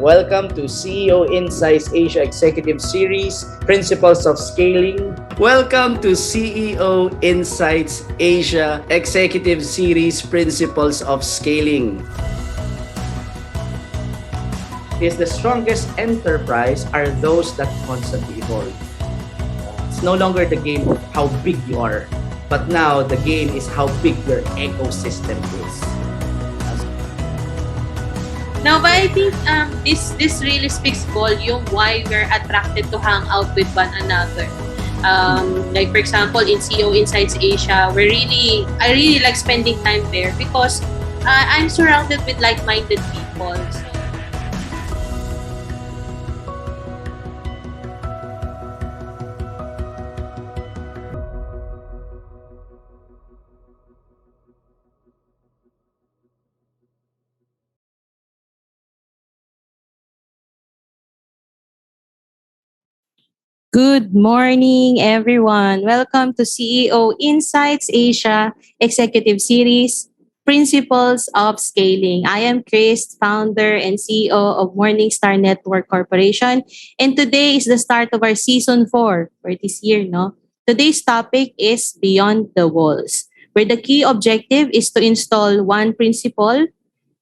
Welcome to CEO Insights Asia Executive Series, Principles of Scaling. Welcome to CEO Insights Asia Executive Series, Principles of Scaling. Is the strongest enterprise are those that constantly evolve. It's no longer the game of how big you are, but now the game is how big your ecosystem is. Now, but I think this really speaks volume why we're attracted to hang out with one another. Like for example, in CEO Insights Asia, I really like spending time there because I'm surrounded with like-minded people. So, Good morning, everyone. Welcome to CEO Insights Asia Executive Series, Principles of Scaling. I am Chris, founder and CEO of Morningstar Network Corporation. And today is the start of our season 4 for this year. No? Today's topic is Beyond the Walls, where the key objective is to install one principle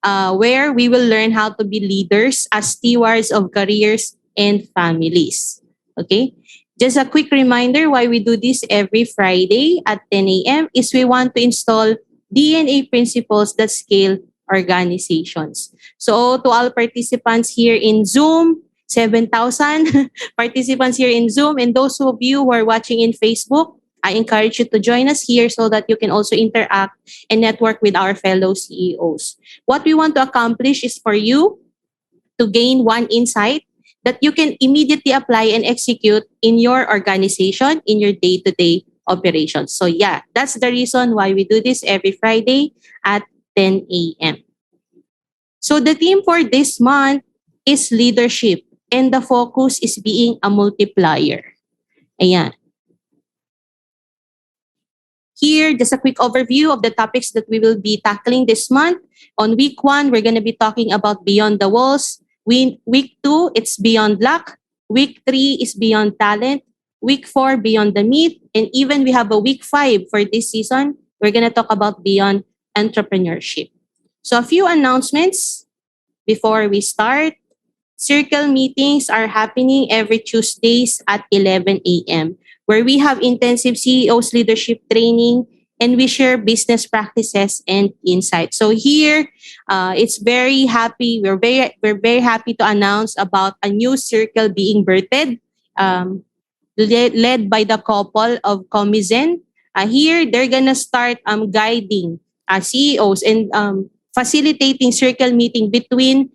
where we will learn how to be leaders as stewards of careers and families. Okay? Just a quick reminder why we do this every Friday at 10 a.m. is we want to install DNA principles that scale organizations. So to all participants here in Zoom, 7,000 participants here in Zoom, and those of you who are watching in Facebook, I encourage you to join us here so that you can also interact and network with our fellow CEOs. What we want to accomplish is for you to gain one insight that you can immediately apply and execute in your organization, in your day-to-day operations. So yeah, that's the reason why we do this every Friday at 10 a.m. So the theme for this month is leadership, and the focus is being a multiplier. Ayan. Here, just a quick overview of the topics that we will be tackling this month. On week 1, we're going to be talking about Beyond the Walls. Week 2, it's Beyond Luck. Week 3 is Beyond Talent. Week 4, Beyond the Myth. And even we have a week 5 for this season. We're going to talk about Beyond Entrepreneurship. So a few announcements before we start. Circle meetings are happening every Tuesdays at 11 a.m. where we have intensive CEOs leadership training and we share business practices and insights. So here, it's very happy. We're very happy to announce about a new circle being birthed, led by the couple of Comizen. Here, they're gonna start guiding CEOs and facilitating circle meeting between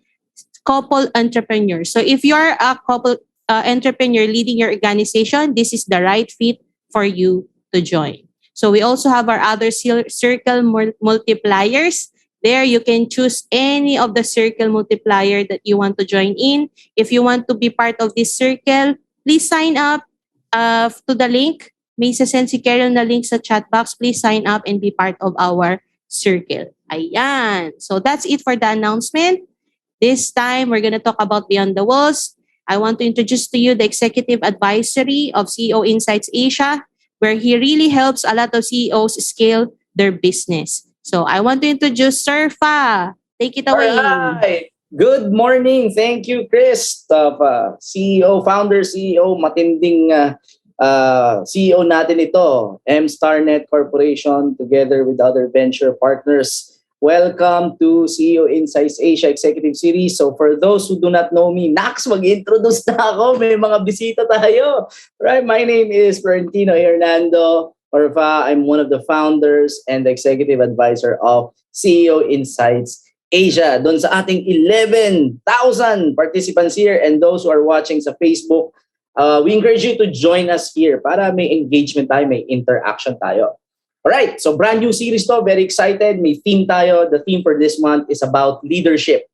couple entrepreneurs. So if you're a couple entrepreneur leading your organization, this is the right fit for you to join. So we also have our other circle multipliers. There you can choose any of the circle multiplier that you want to join in. If you want to be part of this circle, please sign up to the link. May sasend si Carol na link sa chat box. Please sign up and be part of our circle. Ayan. So that's it for the announcement. This time, we're going to talk about Beyond the Walls. I want to introduce to you the Executive Advisory of CEO Insights Asia, where he really helps a lot of CEOs scale their business. So I want to introduce Sir Fa. Take it away. All right. Good morning. Thank you, Chris. CEO, founder, CEO, matinding CEO natin ito, M-StarNet Corporation, together with other venture partners. Welcome to CEO Insights Asia Executive Series. So for those who do not know me, Nax, mag-introduce na ako. May mga bisita tayo. Right? My name is Florentino A. Hernando. I'm one of the founders and the executive advisor of CEO Insights Asia. Doon sa ating 11,000 participants here and those who are watching sa Facebook, we encourage you to join us here para may engagement tayo, may interaction tayo. Alright, so brand new series to. Very excited. May theme tayo. The theme for this month is about leadership.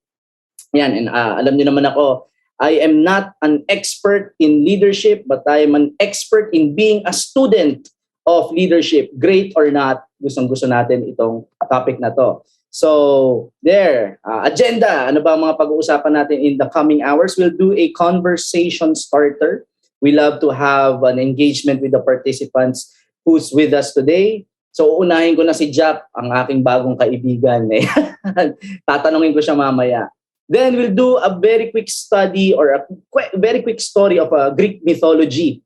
Yan, and alam niyo naman ako, I am not an expert in leadership, but I am an expert in being a student of leadership. Great or not, gustong-gusto natin itong topic na to. So, there. Agenda. Ano ba ang mga pag-uusapan natin in the coming hours? We'll do a conversation starter. We love to have an engagement with the participants who's with us today. So, uunahin ko na si Jap, ang aking bagong kaibigan. Tatanungin ko siya mamaya. Then, we'll do a very quick study or a very quick story of Greek mythology.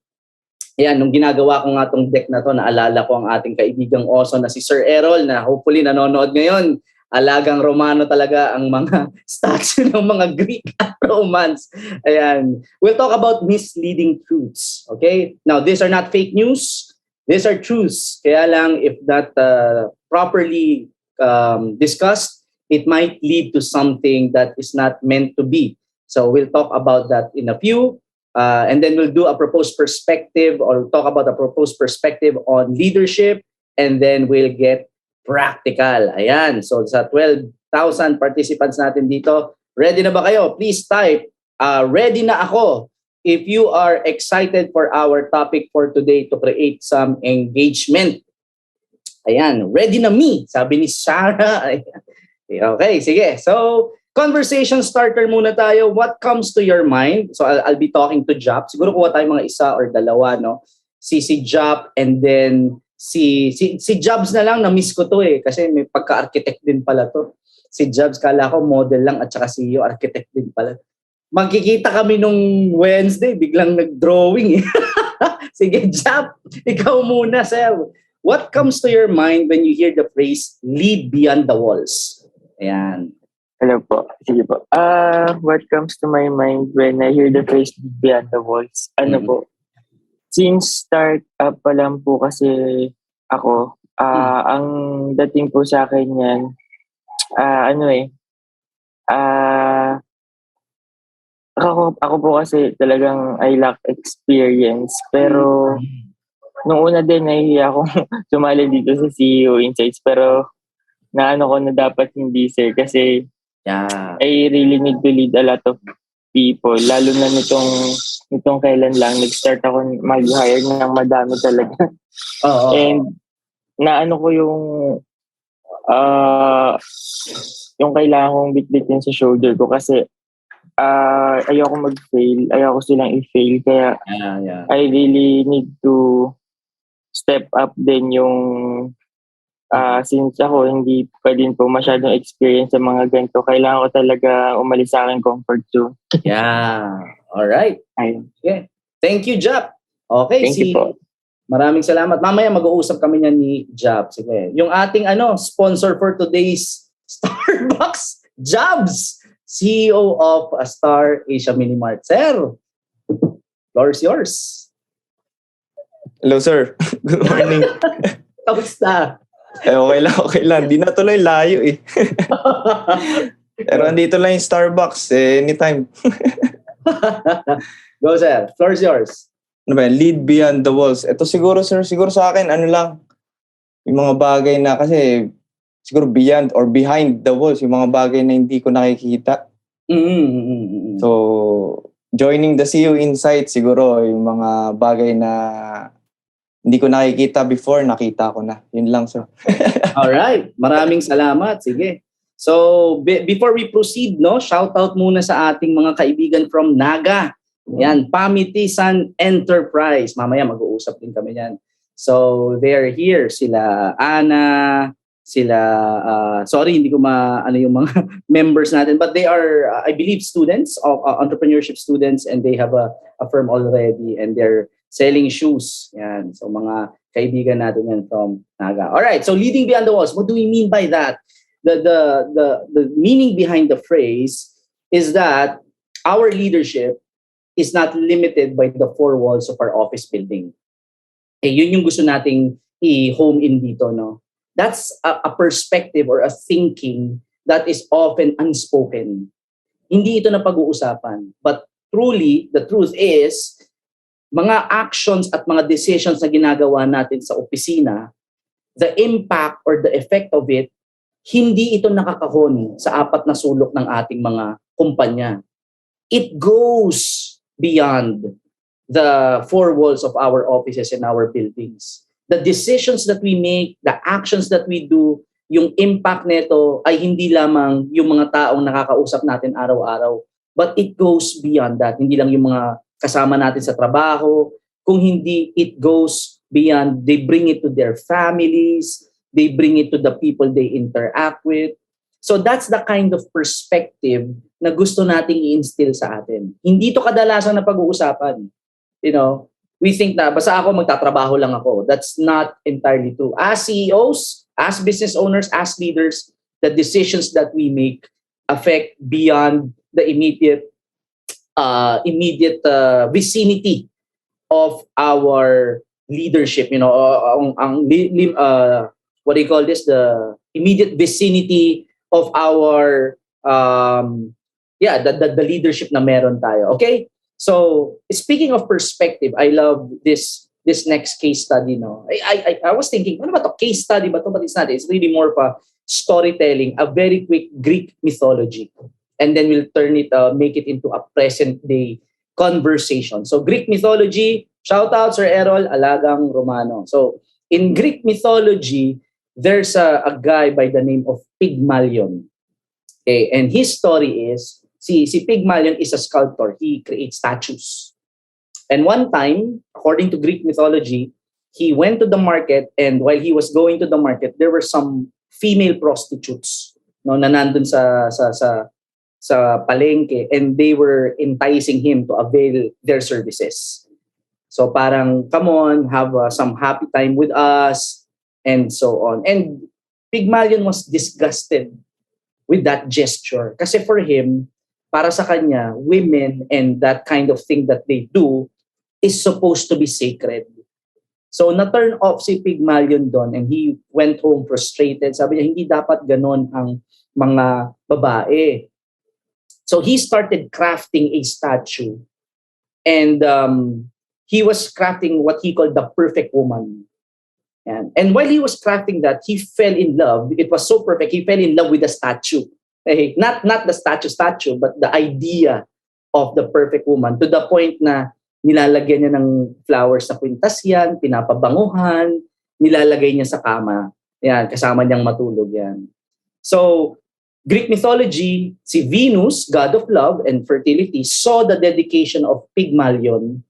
Ayan, nung ginagawa ko nga tong deck na to, naalala ko ang ating kaibigang oso na si Sir Errol na hopefully nanonood ngayon. Alagang Romano talaga ang mga statue ng mga Greek at Romans. Ayan. We'll talk about misleading truths. Okay? Now, these are not fake news. These are truths. Kaya lang, if not properly discussed, it might lead to something that is not meant to be. So we'll talk about that in a few. And then we'll do a proposed perspective or talk about a proposed perspective on leadership. And then we'll get practical. Ayan. So sa 12,000 participants natin dito, ready na ba kayo? Please type, ready na ako. If you are excited for our topic for today to create some engagement. Ayan. Ready na me, sabi ni Sarah. Okay, sige. So, conversation starter muna tayo. What comes to your mind? So, I'll be talking to Jap. Siguro kuha tayo mga isa or dalawa, no? Si Jap and then si Jobs na lang, na-miss ko to kasi may pagka-architect din pala to. Si Jobs, kala ko model lang at saka CEO, architect din pala. Magkikita kami nung Wednesday, biglang nag-drawing Sige, Jap, ikaw muna, sir. What comes to your mind when you hear the phrase, lead beyond the walls? Ayan. Hello po. Sige po. What comes to my mind when I hear the phrase lead beyond the walls? Ano po? Since start up pa lang po kasi ako, ang dating po sa akin yan, ako po kasi talagang I lack experience. Pero nung una din nahihiya akong sumali dito sa CEO Insights. Pero naano ko na dapat hindi, sir, kasi I really need to lead a lot of people. Lalo na nitong kailan lang, nag-start ako mag-hire ng madami talaga. And naano ko yung kailangan kong bitbitin sa shoulder ko kasi ayoko mag-fail. Ayoko silang i-fail. Kaya I really need to step up din yung since ako hindi pa din po masyadong experience sa mga ganito, kailangan ko talaga umalis sa aking comfort zone. Yeah. Alright. Okay. Thank you, Jap. Okay. Thank you po. Maraming salamat. Mamaya mag-uusap kami niyan ni Jap. Sige. Yung ating sponsor for today's Starbucks, Jobs, CEO of Star Asia Minimart. Sir, floor is yours. Hello, sir. Good morning. Kamusta? Okay lang. Di na tuloy layo Pero andito lang yung Starbucks anytime. Go, sir. Floor is yours. Ano ba yan? Lead beyond the walls. Ito siguro, sir, sa akin, lang, yung mga bagay na kasi siguro beyond or behind the walls, yung mga bagay na hindi ko nakikita. So, joining the CEOInsight, siguro, yung mga bagay na hindi ko nakikita before, nakita ko na. Yun lang, sir. Alright. Maraming salamat. Sige. So, before we proceed, shout out muna sa ating mga kaibigan from Naga. Yan, Pamitisan Enterprise. Mamaya mag-uusap din kami yan. So, they're here. Sila Ana, sorry, hindi ko yung mga members natin, but they are, I believe, students, entrepreneurship students, and they have a firm already, and they're selling shoes. Yan. So mga kaibigan natin yan from Naga. All right. So leading beyond the walls. What do we mean by that? The meaning behind the phrase is that our leadership is not limited by the four walls of our office building. Yun yung gusto nating i-home in dito, no? That's a perspective or a thinking that is often unspoken. Hindi ito na pag-uusapan. But truly, the truth is, mga actions at mga decisions na ginagawa natin sa opisina, the impact or the effect of it, hindi ito nakakahon sa apat na sulok ng ating mga kumpanya. It goes beyond the four walls of our offices and our buildings. The decisions that we make, the actions that we do, yung impact nito ay hindi lamang yung mga taong nakakausap natin araw-araw, but it goes beyond that. Hindi lang yung mga kasama natin sa trabaho, kung hindi it goes beyond, they bring it to their families, they bring it to the people they interact with. So that's the kind of perspective na gusto nating i-instill sa atin. Hindi to kadalasan na pag-uusapan. You know, we think na basta ako magtatrabaho lang ako. That's not entirely true. As CEOs, as business owners, as leaders, the decisions that we make affect beyond the immediate vicinity of our leadership. You know, what do you call this? The immediate vicinity of our the leadership na meron tayo. Okay? So, speaking of perspective, I love this next case study. No, I was thinking, ano ba to? Case study ba to? But it's not. It's really more of a storytelling, a very quick Greek mythology, and then we'll make it into a present day conversation. So, Greek mythology. Shout out Sir Errol, Alagang Romano. So, in Greek mythology, there's a guy by the name of Pygmalion. Okay, and his story is si Pygmalion is a sculptor. He creates statues. And one time, according to Greek mythology, he went to the market, and while he was going to the market, there were some female prostitutes, no, na nandun sa palengke, and they were enticing him to avail their services. So parang, come on, have some happy time with us, and so on. And Pygmalion was disgusted with that gesture. Kasi for him, para sa kanya, women and that kind of thing that they do is supposed to be sacred. So na-turn off si Pygmalion doon, and he went home frustrated. Sabi niya, hindi dapat ganon ang mga babae. So he started crafting a statue. And he was crafting what he called the perfect woman. And while he was crafting that, he fell in love. It was so perfect. He fell in love with the statue. Not the statue, but the idea of the perfect woman, to the point na nilalagyan niya ng flowers na kwintas yan, pinapabanguhan, nilalagay niya sa kama. Yan, kasama niyang matulog yan. So, Greek mythology, si Venus, god of love and fertility, saw the dedication of Pygmalion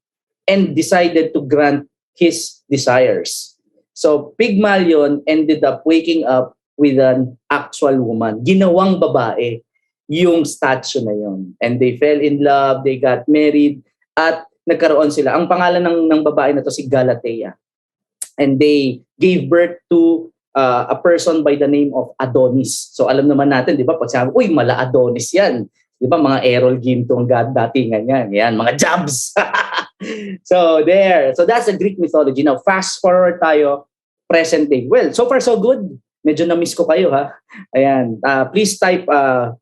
and decided to grant his desires. So, Pygmalion ended up waking up with an actual woman. Ginawang babae yung statue na yon. And they fell in love, they got married, at nagkaroon sila. Ang pangalan ng babae na to si Galatea. And they gave birth to a person by the name of Adonis. So alam naman natin, di ba, pag sabi, uy, mala Adonis yan. Di ba, mga Errol Ginto ang datingan yan. Yan, mga jobs. So there. So that's the Greek mythology. Now, fast forward tayo, present day. Well, so far so good. Medyo na-miss ko kayo, ha? Ayan. Please type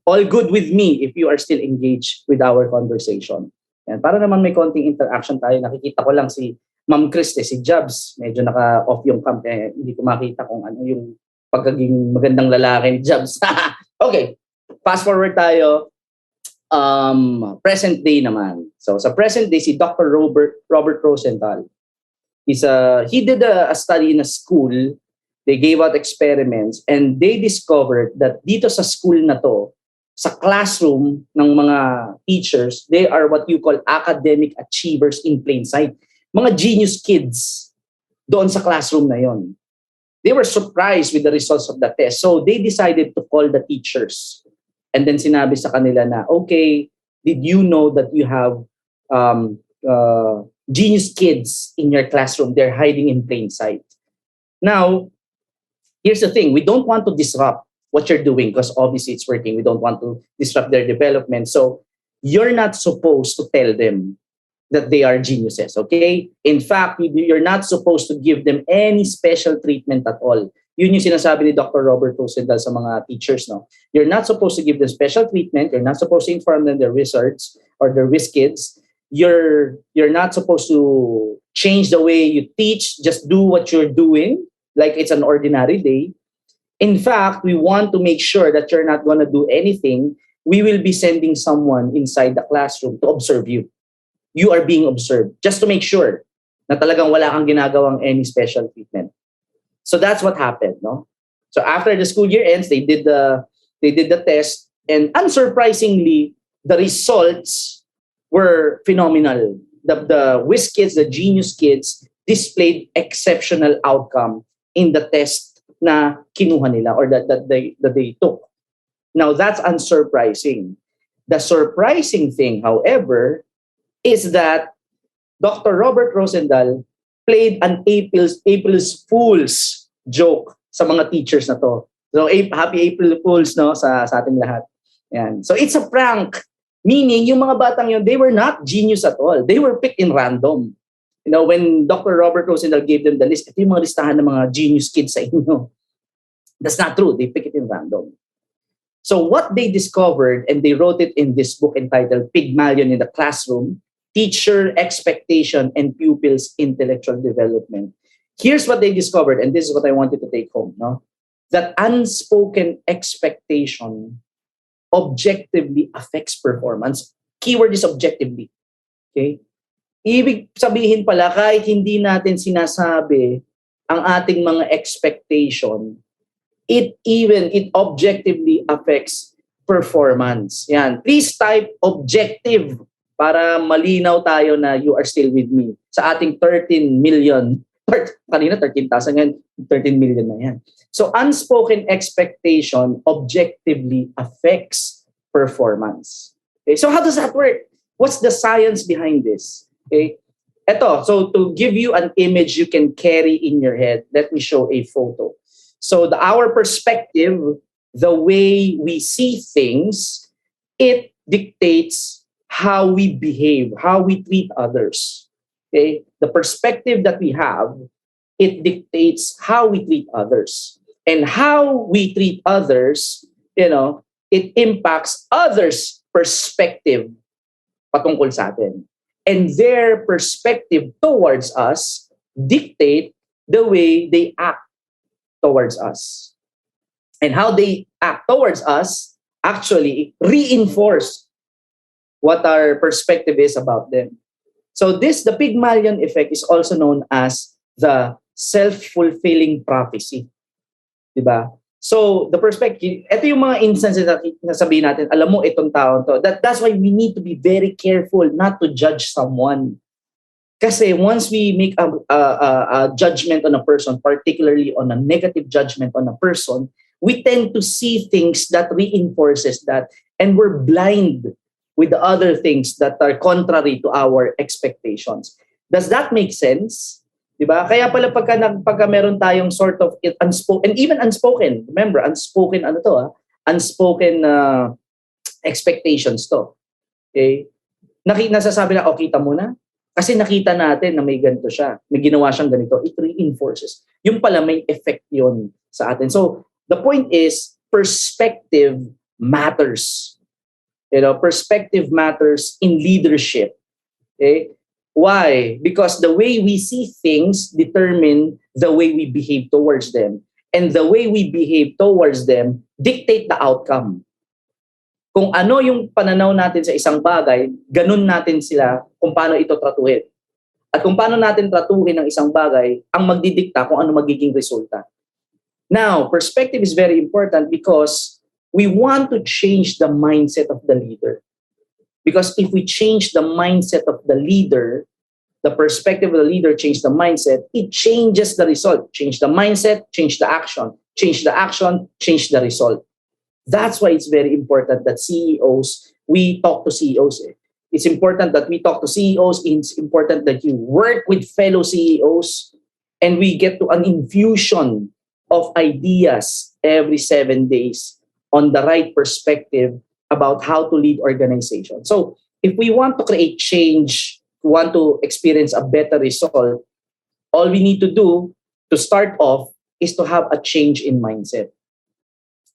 all good with me if you are still engaged with our conversation. Ayan. Para naman may konting interaction tayo. Nakikita ko lang si Ma'am Chris, si Jobs. Medyo naka-off yung cam. Hindi ko makita kung ano yung pagiging magandang lalaki ni Jobs. Okay. Fast forward tayo. Present day naman. So sa present day, si Dr. Robert Rosenthal. He did a study in a school. They gave out experiments, and they discovered that dito sa school na to, sa classroom ng mga teachers, they are what you call academic achievers in plain sight. Mga genius kids doon sa classroom na yon. They were surprised with the results of the test. So they decided to call the teachers. And then sinabi sa kanila na, okay, did you know that you have genius kids in your classroom? They're hiding in plain sight. Now, here's the thing. We don't want to disrupt what you're doing because obviously it's working. We don't want to disrupt their development. So you're not supposed to tell them that they are geniuses, okay? In fact, you're not supposed to give them any special treatment at all. Yun yung sinasabi ni Dr. Robert Rosenthal sa mga teachers, no? You're not supposed to give them special treatment. You're not supposed to inform them they're wizards or they're whiz kids. You're not supposed to change the way you teach. Just do what you're doing like it's an ordinary day. In fact, we want to make sure that you're not going to do anything. We will be sending someone inside the classroom to observe you. You are being observed just to make sure na talagang wala kang ginagawang any special treatment. So that's what happened, no? So after the school year ends, they did the test, and unsurprisingly, the results were phenomenal. The whiz kids, the genius kids, displayed exceptional outcome in the test na kinuha nila or that they took. Now, that's unsurprising. The surprising thing, however, is that Dr. Robert Rosendahl played an April's Fool's joke sa mga teachers na to. So, happy April Fools, no, sa ating lahat. Yan. So, it's a prank. Meaning, yung mga batang yun, they were not genius at all. They were picked in random. You know, when Dr. Robert Rosendahl gave them the list, ito yung mga listahan ng mga genius kids sa inyo. That's not true. They pick it in random. So what they discovered, and they wrote it in this book entitled Pygmalion in the Classroom, Teacher Expectation and Pupils' Intellectual Development. Here's what they discovered, and this is what I want you to take home. No? That unspoken expectation objectively affects performance. Keyword is objectively. Okay? Ibig sabihin pala, kahit hindi natin sinasabi ang ating mga expectation, it objectively affects performance. Yan. Please type objective para malinaw tayo na you are still with me. Sa ating 13 million, kanina 13,000 yan, 13 million na yan. So unspoken expectation objectively affects performance. Okay? So how does that work? What's the science behind this? Okay. Ito, so to give you an image you can carry in your head, let me show a photo. So our perspective, the way we see things, it dictates how we behave, how we treat others. Okay? The perspective that we have, it dictates how we treat others. And how we treat others, it impacts others' perspective patungkol sa atin. And their perspective towards us dictate the way they act towards us. And how they act towards us actually reinforce what our perspective is about them. So the Pygmalion Effect is also known as the self-fulfilling prophecy. Diba? So, the perspective, ito yung mga instances na sabihin natin, alam mo, itong taon to. That's why we need to be very careful not to judge someone. Kasi once we make a judgment on a person, particularly on a negative judgment on a person, we tend to see things that reinforces that, and we're blind with the other things that are contrary to our expectations. Does that make sense? Diba? Kaya pala pagka meron tayong sort of unspoken, and even unspoken, remember, unspoken unspoken expectations to. Okay? Nasasabi na, kita mo na. Kasi nakita natin na may ganito siya, may ginawa siyang ganito, it reinforces. Yung pala may effect yun sa atin. So, the point is, perspective matters. Perspective matters in leadership. Okay? Why? Because the way we see things determine the way we behave towards them. And the way we behave towards them dictate the outcome. Kung ano yung pananaw natin sa isang bagay, ganun natin sila kung paano ito tratuhin. At kung paano natin tratuhin ang isang bagay, ang magdidikta kung ano magiging resulta. Now, perspective is very important because we want to change the mindset of the leader. Because if we change the mindset of the leader, the perspective of the leader change the mindset, it changes the result. Change the mindset, change the action. Change the action, change the result. That's why it's very important that we talk to CEOs. It's important that we talk to CEOs. It's important that you work with fellow CEOs and we get to an infusion of ideas every 7 days on the right perspective about how to lead organizations. So if we want to create change, want to experience a better result, all we need to do to start off is to have a change in mindset.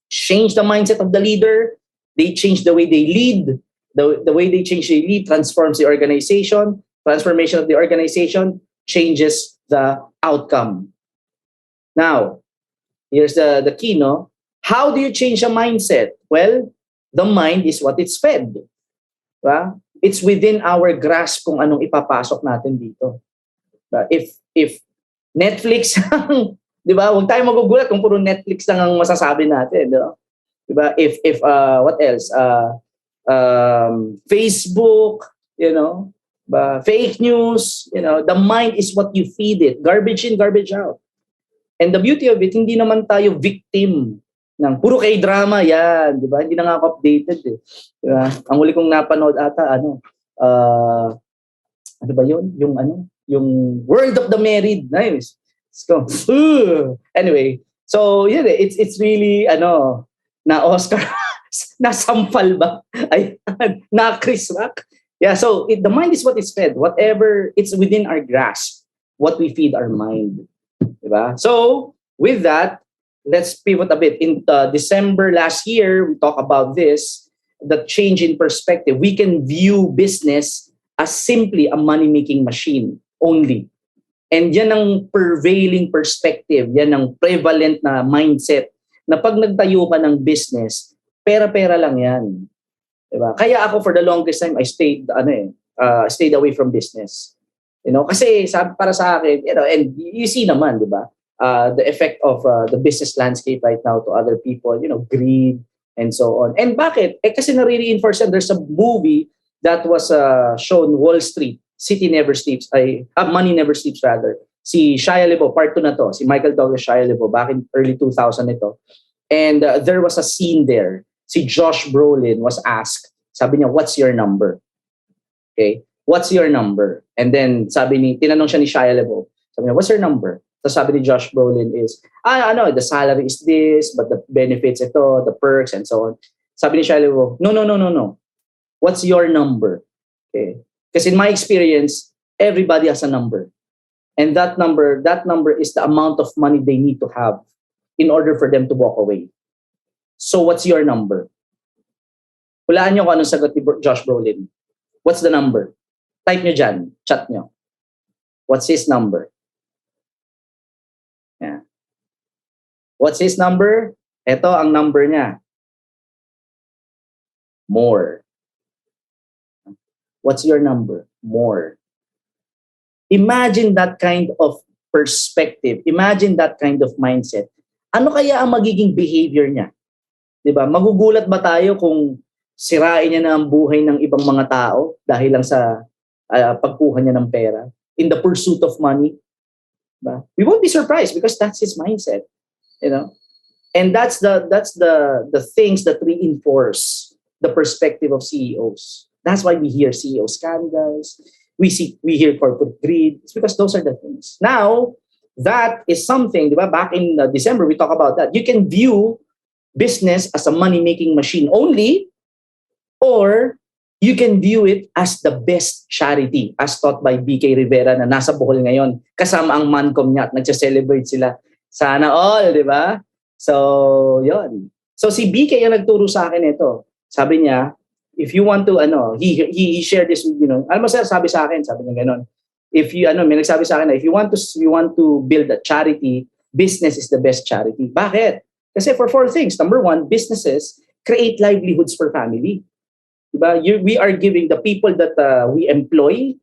Change the mindset of the leader. They change the way they lead. The way they change they lead transforms the organization. Transformation of the organization changes the outcome. Now, here's the key, no? How do you change a mindset? Well, the mind is what it's fed. Diba? It's within our grasp kung anong ipapasok natin dito. If Netflix ang Di ba? Huwag tayo magugulat kung puro Netflix lang ang masasabi natin. No? Di ba? If what else? Facebook, fake news, the mind is what you feed it. Garbage in, garbage out. And the beauty of it, hindi naman tayo victim ng puro K-drama yan, di ba? Hindi na nga ako updated eh. Di ba? Ang huli kong napanood ata, ano ba yun? Yung World of the Married. Nice. Let's go. Anyway, so yun eh, it's really, na Oscar, nasampal ba? Ay, na Chris Rock. Yeah, so the mind is what is fed. Whatever, it's within our grasp, what we feed our mind. Diba? So, with that, let's pivot a bit. In December last year, we talked about this, the change in perspective. We can view business as simply a money-making machine only. And yan ang prevailing perspective, yan ang prevalent na mindset na pag nagtayo ka ng business, pera-pera lang yan. Diba? Kaya ako for the longest time, I stayed away from business. Kasi para sa akin, and you see naman, di ba? The effect of the business landscape right now to other people, greed and so on. And bakit? Kasi nare-reinforce yan. There's a movie that was shown, Wall Street, Money Never Sleeps rather. Si Shia LaBeouf, part 2 na to. Si Michael Douglas Shia LaBeouf, back in early 2000 ito. And there was a scene there. Si Josh Brolin was asked, sabi niya, what's your number? Okay? What's your number? And then tinanong siya ni Shia LaBeouf. Sabi niya, what's your number? Tapos sabi ni Josh Brolin is, the salary is this, but the benefits ito, the perks, and so on. Sabi ni Shia LaBeouf, no. What's your number? Okay. Because in my experience, everybody has a number. And that number is the amount of money they need to have in order for them to walk away. So what's your number? Hulaan niyo kung anong sagot ni Josh Brolin. What's the number? Type nyo dyan, chat nyo. What's his number? Yeah. What's his number? Ito ang number niya. More. What's your number? More. Imagine that kind of perspective. Imagine that kind of mindset. Ano kaya ang magiging behavior niya? Diba? Magugulat ba tayo kung sirain niya na ang buhay ng ibang mga tao dahil lang sa pagkuha niya ng pera, in the pursuit of money? Diba? We won't be surprised because that's his mindset. And that's the things that reinforce the perspective of CEOs. That's why we hear CEO scandals. We hear corporate greed. It's because those are the things. Now, that is something, diba? Back in December, we talk about that. You can view business as a money-making machine only, or you can view it as the best charity, as taught by BK Rivera na nasa Bohol ngayon. Kasama ang Mancom niya at nagsa-celebrate sila. Sana all, di ba? So, yon. So, si BK yung nagturo sa akin ito. Sabi niya, if you want to, he shared this, alam mo sir, sabi sa akin, sabi niya gano'n. If you, may nagsabi sa akin na, if you want to build a charity, business is the best charity. Bakit? Kasi for 4 things. Number 1, businesses create livelihoods for family. Diba? We are giving the people that we employ,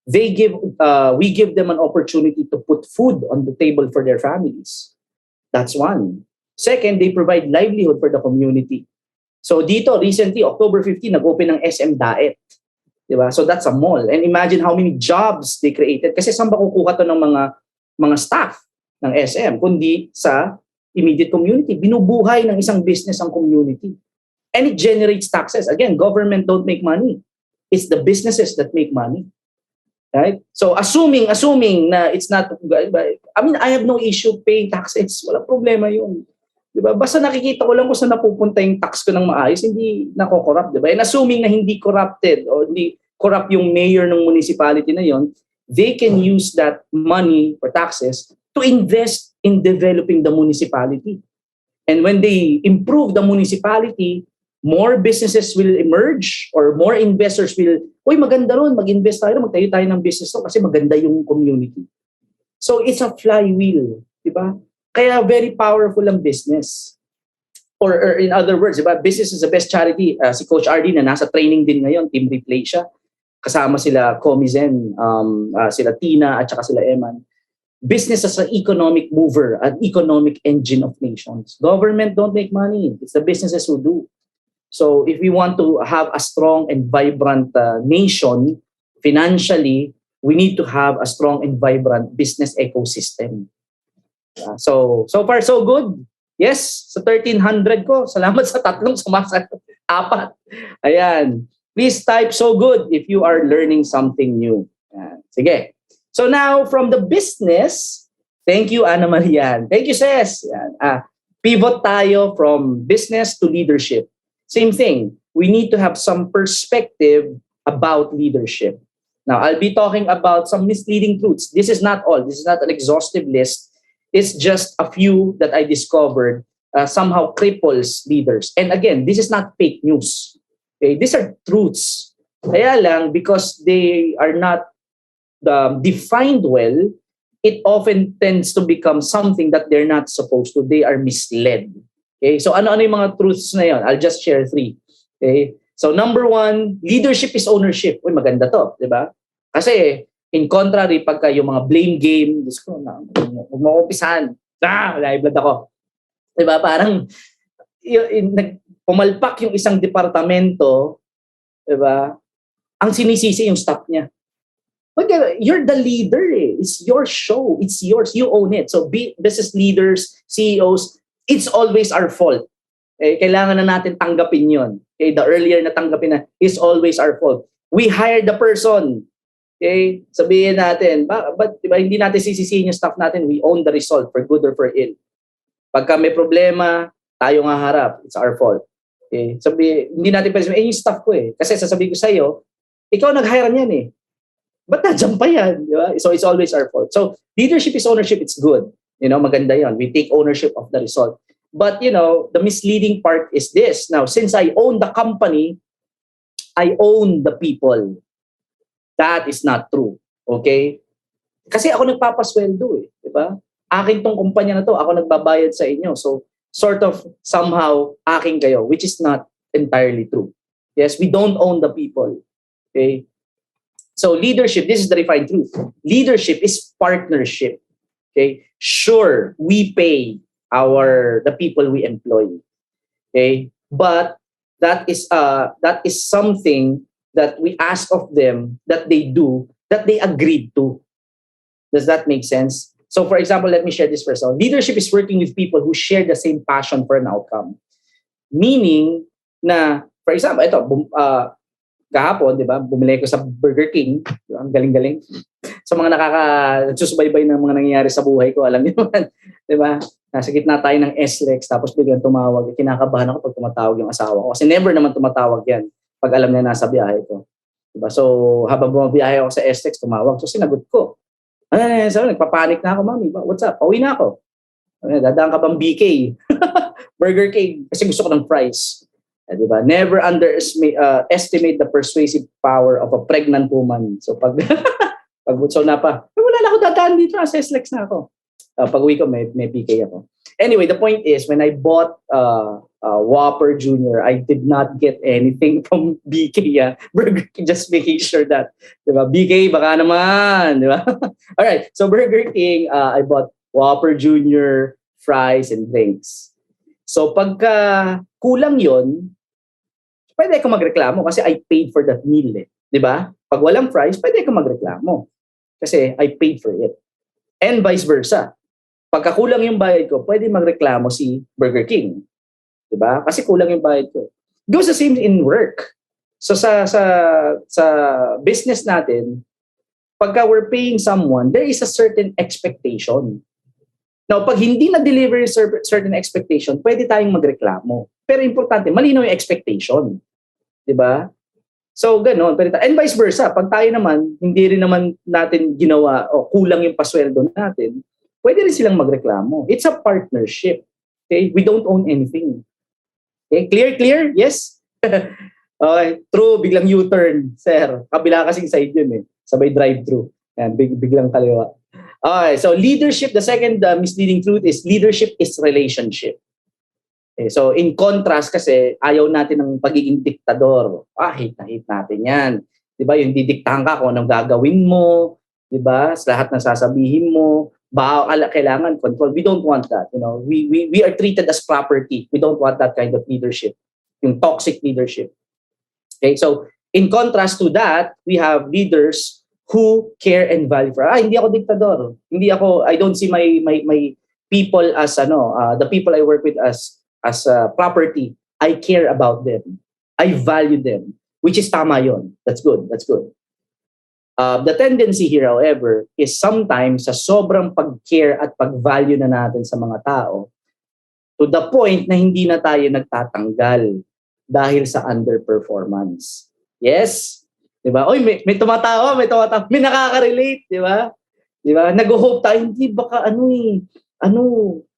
we give them an opportunity to put food on the table for their families. That's 1. Second, they provide livelihood for the community. So dito, recently, October 15, nag-open ng SM Daet. Diba? So that's a mall. And imagine how many jobs they created. Kasi saan ba kukuha to ng mga staff ng SM? Kundi sa immediate community. Binubuhay ng isang business ang community. And it generates taxes. Again, government don't make money. It's the businesses that make money. Right? So assuming na it's not, I have no issue paying taxes. Walang problema yun. Diba? Basta nakikita ko lang kung saan napupunta yung tax ko ng maayos, hindi nako-corrupt. Diba? And assuming na hindi corrupted o hindi corrupt yung mayor ng municipality na yon, they can use that money or taxes to invest in developing the municipality. And when they improve the municipality, more businesses will emerge or more investors will, maganda ron, mag-invest tayo, magtayo tayo ng business to kasi maganda yung community. So it's a flywheel, di ba? Kaya very powerful ang business. Or in other words, di ba? Business is the best charity. Si Coach RD na nasa training din ngayon, Team Replay siya. Kasama sila Comizen, sila Tina at saka sila Eman. business as an economic mover, an economic engine of nations. Government don't make money. It's the businesses who do. So if we want to have a strong and vibrant nation financially, we need to have a strong and vibrant business ecosystem. So far so good. Yes, sa 1300 ko. Salamat sa tatlong sumasagot. 4. Ayan. Please type so good if you are learning something new. Ayan. Sige. So now from the business, thank you Ana Marian. Thank you Ses. Ayan. Pivot tayo from business to leadership. Same thing. We need to have some perspective about leadership. Now, I'll be talking about some misleading truths. This is not all. This is not an exhaustive list. It's just a few that I discovered somehow cripples leaders. And again, this is not fake news. Okay? These are truths. Kaya lang, because they are not defined well, it often tends to become something that they're not supposed to. They are misled. Okay? So ano-ano yung mga truths na yun? I'll just share 3. Okay? So number 1, leadership is ownership. Uy, maganda to, di ba? Kasi in contrary, pagka yung mga blame game, Diyos ko, huwag mo umpisahan. Live blood ako. Diba? Parang pumalpak yung isang departamento, diba? Ang sinisisi yung staff niya. But you're the leader eh. It's your show. It's yours. You own it. So business leaders, CEOs, it's always our fault. Kailangan na natin tanggapin yun. The earlier na tanggapin na, it's always our fault. We hired the person. Okay, sabihin natin, but diba, hindi natin sisisihin yung staff natin, we own the result for good or for ill. Pagka may problema, tayo nga harap, it's our fault. Okay, hindi natin pwede sabihin, yung staff ko eh. Kasi sasabihin ko sa'yo, ikaw nag-hire niyan eh. Ba't nandiyan pa yan? Diba? So it's always our fault. So leadership is ownership, it's good. Maganda yan. We take ownership of the result. But the misleading part is this. Now, since I own the company, I own the people. That is not true. Okay? Kasi ako nagpapasweldo eh. Diba? Akin tong kumpanya na to. Ako nagbabayad sa inyo. So, sort of, somehow, akin kayo. Which is not entirely true. Yes, we don't own the people. Okay? So, leadership, this is the refined truth. Leadership is partnership. Okay? Sure, we pay the people we employ. Okay? But, that is something that we ask of them that they do, that they agreed to. Does that make sense? So for example, let me share this first. Leadership is working with people who share the same passion for an outcome. Meaning na, for example, ito, kahapon, di ba, bumili ko sa Burger King. Ang galing-galing. Sa mga nagsusubaybay ng mga nangyayari sa buhay ko, alam niyo naman. Di ba? Nasa gitna tayo ng SLEX, tapos biglang tumawag. Kinakabahan ako pag tumatawag yung asawa ko. Kasi never naman tumatawag yan pag alam niya nasa biyahe ko. Diba? So, habang bumabiyahe ako sa SLEX, tumawag. So, sinagot ko. Sabi, nagpapanik na ako, mami. What's up? Pauwi na ako. Dadaan ka bang BK? Burger King. Kasi gusto ko ng fries. Diba? Never underestimate the persuasive power of a pregnant woman. So, pag butsaw na pa, wala na ako dadaan dito. Sa SLEX na ako. Pag uwi ko, may PK ako. Anyway, the point is, when I bought Whopper Jr., I did not get anything from BK. Burger King, just making sure that, diba? BK, baka naman, diba? Alright, so Burger King, I bought Whopper Jr., fries, and drinks. So pagka kulang yon, pwede ka magreklamo kasi I paid for that meal. Diba? Pag walang fries, pwede ka magreklamo kasi I paid for it. And vice versa. Pagka kulang yung bayad ko, pwede magreklamo si Burger King. Diba? Kasi kulang yung bayad ko. It goes the same in work. So sa business natin, pagka we're paying someone, there is a certain expectation. Now, pag hindi na-deliver yung certain expectation, pwede tayong magreklamo. Pero importante, malinaw yung expectation. Diba? So, ganun. And vice versa. Pag tayo naman, hindi rin naman natin ginawa o kulang yung pasweldo natin, pwede rin silang magreklamo. It's a partnership. Okay? We don't own anything. Okay? Clear? Yes? Okay. True, biglang U-turn, sir. Kabila kasing side yun eh. Sabay drive-thru. Yan, biglang kaliwa. Okay, so leadership, the second misleading truth is leadership is relationship. Okay, so in contrast kasi, ayaw natin ng pagiging diktador. Hate natin yan. Diba? Yung didiktahan ka kung anong gagawin mo, diba? Sa lahat ng sasabihin mo, Kailangan control. We don't want that. We are treated as property. We don't want that kind of leadership, yung toxic leadership. Okay, so in contrast to that, we have leaders who care and value for. Hindi ako diktador. I don't see my people as the people I work with as property. I care about them. I value them, which is tama yon. That's good. The tendency here, however, is sometimes sa sobrang pag-care at pag-value na natin sa mga tao, to the point na hindi na tayo nagtatanggal dahil sa underperformance. Yes? Diba? Oy, may tumatawa, may nakaka-relate, diba? Diba? Nag-hope tayo, hindi, baka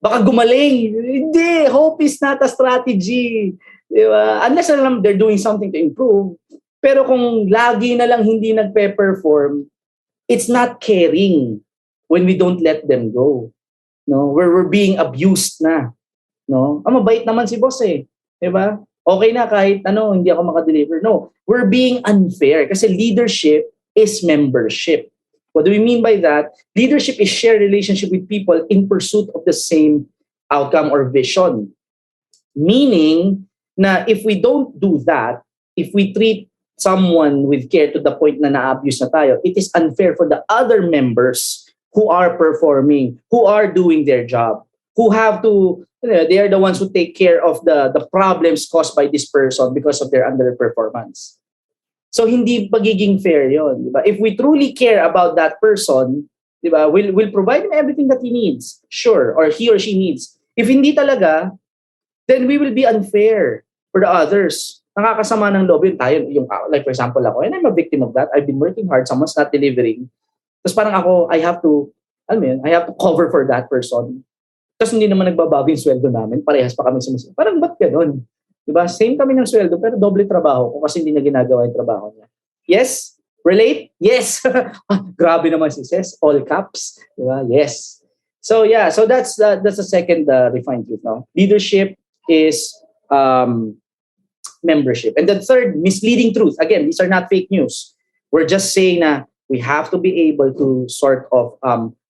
baka gumaling. Hindi, hope is not a strategy. Diba? Unless they're doing something to improve. Pero kung lagi na lang hindi nagpe-perform, it's not caring when we don't let them go. No, we're being abused na. No? Mabait naman si boss eh. 'Di ba? Okay na kahit hindi ako maka-deliver. No, we're being unfair kasi leadership is membership. What do we mean by that? Leadership is shared relationship with people in pursuit of the same outcome or vision. Meaning na if we don't do that, if we treat someone with care to the point na na-abuse na tayo, it is unfair for the other members who are performing, who are doing their job, who have to, they are the ones who take care of the problems caused by this person because of their underperformance. So hindi pagiging fair yon, di ba? If we truly care about that person, di ba, we'll provide him everything that he needs, sure, or he or she needs. If hindi talaga, then we will be unfair for the others. Nakakasama ng loob yun tayo. Like for example ako, and I'm a victim of that. I've been working hard, someone's not delivering. Tapos parang ako, I have to cover for that person. Tapos hindi naman nagbabago yung sweldo namin. Parehas pa kami sumusunod. Parang ba't ganun? Diba? Same kami ng sweldo, pero doble trabaho ko kasi hindi niya ginagawa yung trabaho niya. Yes? Relate? Yes! Grabe naman si Ses. All caps. Diba? Yes. So yeah, so that's the second refined truth. No? Leadership is membership. And the third, misleading truth. Again, these are not fake news. We're just saying na we have to be able to sort of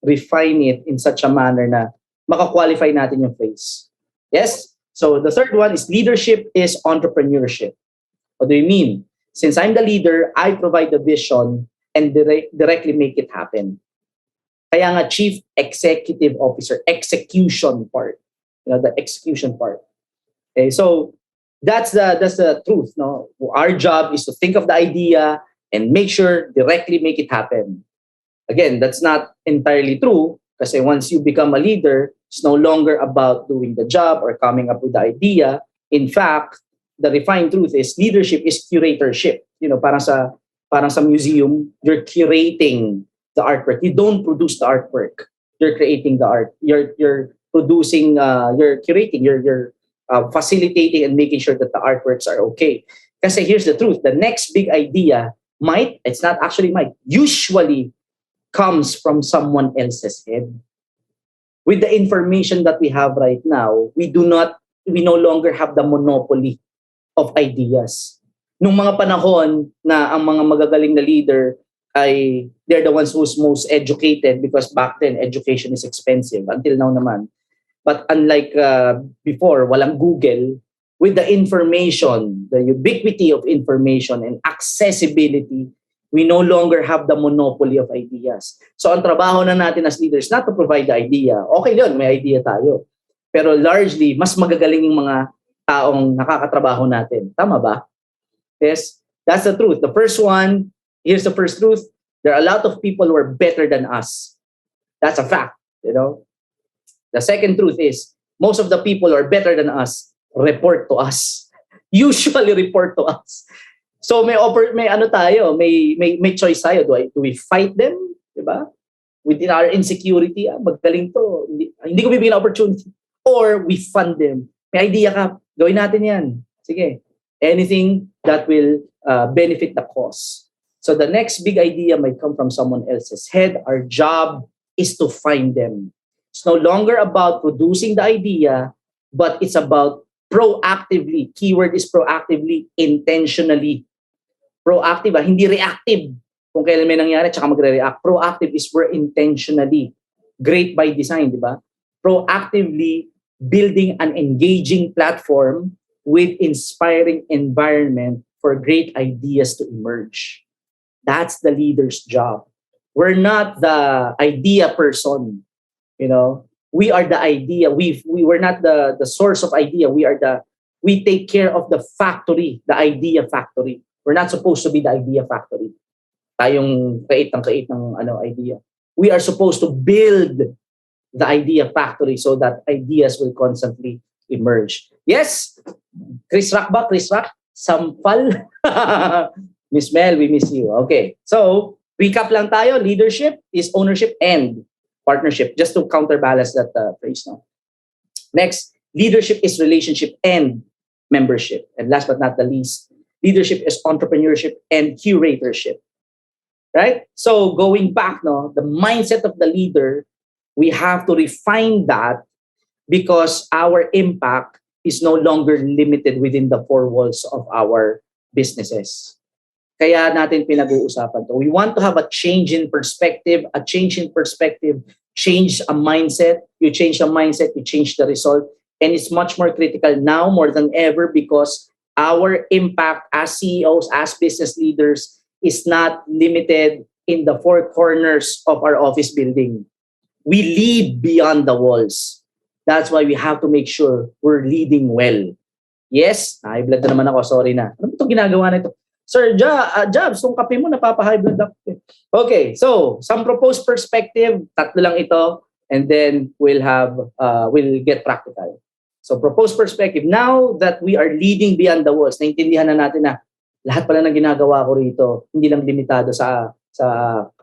refine it in such a manner na maka-qualify natin yung phrase. Yes? So the third one is leadership is entrepreneurship. What do you mean? Since I'm the leader, I provide the vision and directly make it happen. Kaya nga Chief Executive Officer, execution part. The execution part. Okay, so that's the truth. No, our job is to think of the idea and make sure directly make it happen. Again, that's not entirely true kasi once you become a leader, it's no longer about doing the job or coming up with the idea. In fact, the refined truth is leadership is curatorship. Parang sa museum, you're curating the artwork. You don't produce the artwork. You're creating the art. You're producing. You're curating. You're facilitating and making sure that the artworks are okay. Kasi here's the truth. The next big idea usually comes from someone else's head. With the information that we have right now, we no longer have the monopoly of ideas. Nung mga panahon na ang mga magagaling na leader they're the ones who's most educated because back then education is expensive. Until now naman. But unlike before, walang Google, with the information, the ubiquity of information and accessibility, we no longer have the monopoly of ideas. So ang trabaho na natin as leaders, not to provide the idea. Okay yun, may idea tayo. Pero largely, mas magagaling yung mga taong nakakatrabaho natin. Tama ba? Yes, that's the truth. The first one, here's the first truth. There are a lot of people who are better than us. That's a fact, The second truth is, most of the people who are better than us report to us. Usually report to us. So may choice tayo. Do we fight them? Diba? Within our insecurity, magaling to. Hindi ko bibigyan ng opportunity. Or we fund them. May idea ka, gawin natin yan. Sige. Anything that will benefit the cause. So the next big idea might come from someone else's head. Our job is to find them. It's no longer about producing the idea, but it's about proactively. Keyword is proactively, intentionally. Proactive, hindi reactive. Kung kailan may nangyari, tsaka magre-react. Proactive is we're intentionally great by design, di ba? Proactively building an engaging platform with inspiring environment for great ideas to emerge. That's the leader's job. We're not the idea person, you know. We are the idea. We were not the source of idea. We take care of the factory, the idea factory. We're not supposed to be the idea factory. Tayong create ng idea. We are supposed to build the idea factory so that ideas will constantly emerge. Yes, Chris Rock ba? Chris Rock? Sampal? Miss Mel, we miss you. Okay, so recap lang tayo. Leadership is ownership and partnership, just to counterbalance that phrase. No? Next, leadership is relationship and membership. And last but not the least, leadership is entrepreneurship and curatorship. Right? So going back, no, the mindset of the leader, we have to refine that because our impact is no longer limited within the four walls of our businesses. Kaya natin pinag-uusapan to. We want to have a change in perspective, change a mindset. You change a mindset, you change the result. And it's much more critical now more than ever because our impact as CEOs, as business leaders, is not limited in the four corners of our office building. We lead beyond the walls. That's why we have to make sure we're leading well. Yes, high blood na naman ako, sorry na. Ano itong ginagawa na ito? Sir, Jobs, itong kape mo, napapa-high blood ako. Okay, so, some proposed perspective, tatlo lang ito, and then we'll get practical. So, proposed perspective, now that we are leading beyond the walls, naintindihan na natin na lahat pala ng ginagawa ko rito, hindi lang limitado sa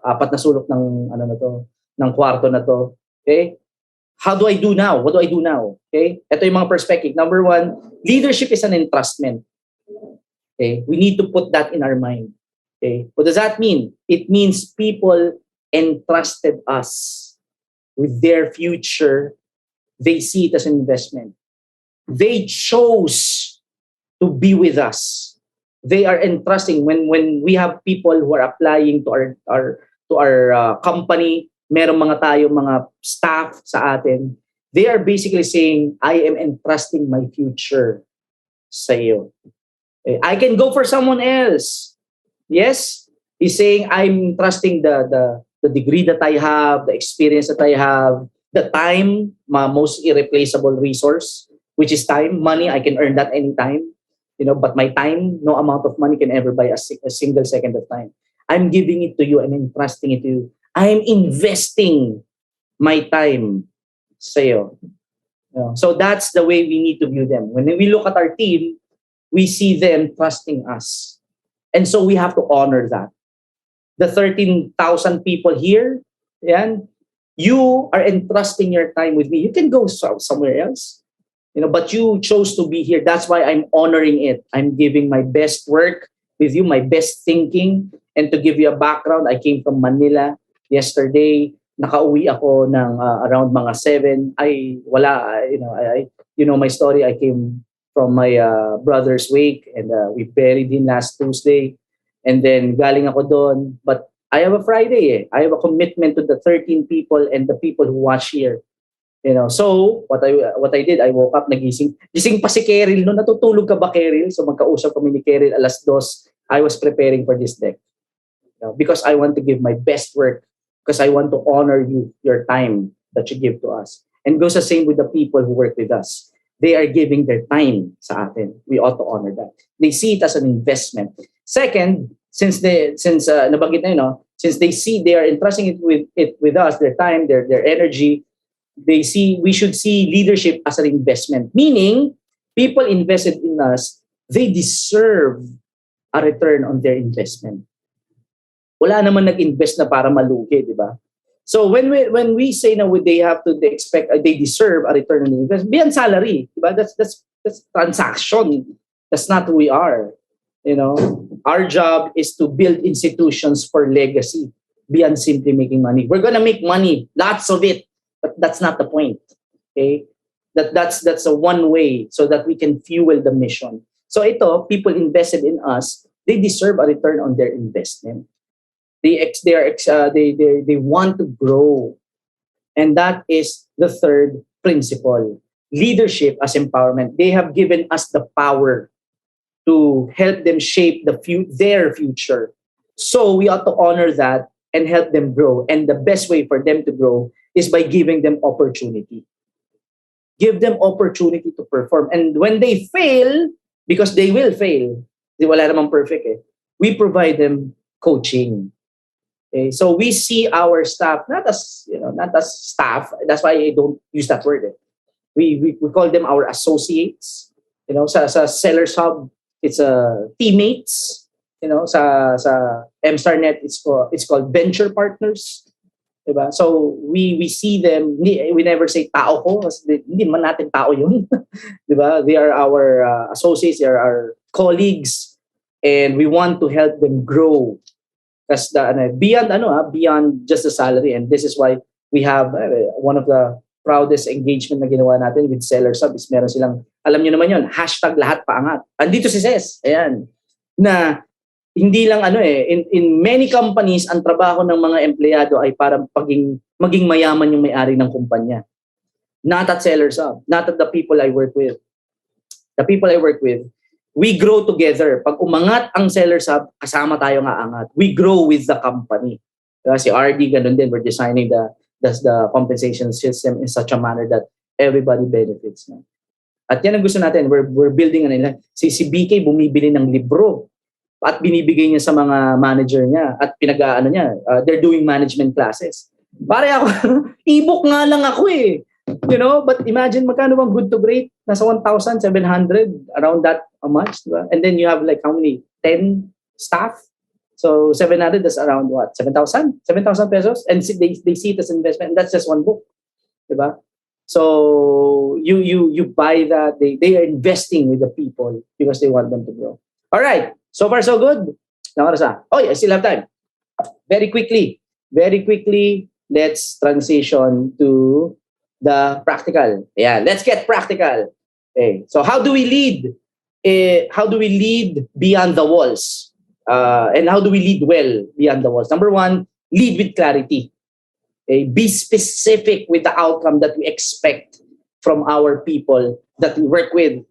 apat na sulok ng ng kwarto na to. Okay? How do I do now? What do I do now? Okay? Ito yung mga perspective. Number one, leadership is an entrustment. Okay? We need to put that in our mind. Okay? What does that mean? It means people entrusted us with their future. They see it as an investment. They chose to be with us. They are entrusting when we have people who are applying to our company, merong mga staff sa atin, they are basically saying, I am entrusting my future sa iyo. I can go for someone else. Yes, he's saying, I'm trusting the degree that I have, the experience that I have, the time, my most irreplaceable resource, which is time, money. I can earn that anytime. But my time, no amount of money can ever buy a single second of time. I'm giving it to you and entrusting it to you. I'm investing my time sa'yo. So that's the way we need to view them. When we look at our team, we see them trusting us. And so we have to honor that. The 13,000 people here, you are entrusting your time with me. You can go somewhere else. But you chose to be here. That's why I'm honoring it. I'm giving my best work with you, my best thinking. And to give you a background, I came from Manila yesterday. Nakauwi ako ng around mga 7. My story. I came from my brother's wake and we buried him last Tuesday. And then galing ako doon. But I have a Friday. I have a commitment to the 13 people and the people who watch here. So what I did, I woke up, nagising pa si Keril, no, natutulog ka ba, Keril? So magkausap kami ni Keril alas 2. I was preparing for this deck. Because I want to give my best work, because I want to honor you, your time that you give to us. And goes the same with the people who work with us. They are giving their time sa atin. We ought to honor that. They see it as an investment. Second, since nabanggit na yun, since they see they are entrusting it with us, their time, their energy, we should see leadership as an investment. Meaning, people invested in us, they deserve a return on their investment. Wala naman nag-invest na para malugi, di ba? So when we say na they deserve a return on investment, beyond salary, di ba? That's transaction. That's not who we are. Our job is to build institutions for legacy beyond simply making money. We're gonna make money, lots of it. But that's not the point. Okay? That's a one way so that we can fuel the mission. So people invested in us, they deserve a return on their investment. They want to grow. And that is the third principle. Leadership as empowerment. They have given us the power to help them shape their future. So we ought to honor that and help them grow. And the best way for them to grow is by giving them opportunity. Give them opportunity to perform. And when they fail, because they will fail, di wala namang perfect we provide them coaching. Okay? So we see our staff not as staff. That's why I don't use that word. We call them our associates. Sa Sellers Hub, it's teammates. Sa MStarNet, it's called venture partners. Diba? So we see them. We never say tao ko, kasi hindi man natin tao yun. Diba? They are our associates. They are our colleagues, and we want to help them grow. Kasi beyond just the salary, and this is why we have one of the proudest engagement na ginawa natin with Sellers Hub is meron silang, alam nyo naman yun, #lahat paangat. Andito si Ses, ayan, na hindi lang in many companies, ang trabaho ng mga empleyado ay para maging mayaman yung may-ari ng kumpanya. Not at Sellers Hub, not at the people I work with. The people I work with, we grow together. Pag umangat ang Sellers Hub, kasama tayo nga angat. We grow with the company. Si RD, ganun din, we're designing the compensation system in such a manner that everybody benefits. At yan ang gusto natin. We're building si BK bumibili ng libro at binibigay niya sa mga manager niya at pinag-aano niya. They're doing management classes. Pare ako, e-book nga lang ako but imagine magkano bang good to great? Nasa 1,700, around that a month. Diba? And then you have like how many? 10 staff? So 700, that's around what? 7,000? 7,000 pesos? And they see it as investment. And that's just one book. Diba? So you buy that. They are investing with the people because they want them to grow. All right. So far, so good. Oh, yeah, I still have time. Very quickly, let's transition to the practical. Yeah, let's get practical. Okay. So how do we lead? How do we lead beyond the walls? And how do we lead well beyond the walls? Number one, lead with clarity. Okay? Be specific with the outcome that we expect from our people that we work with.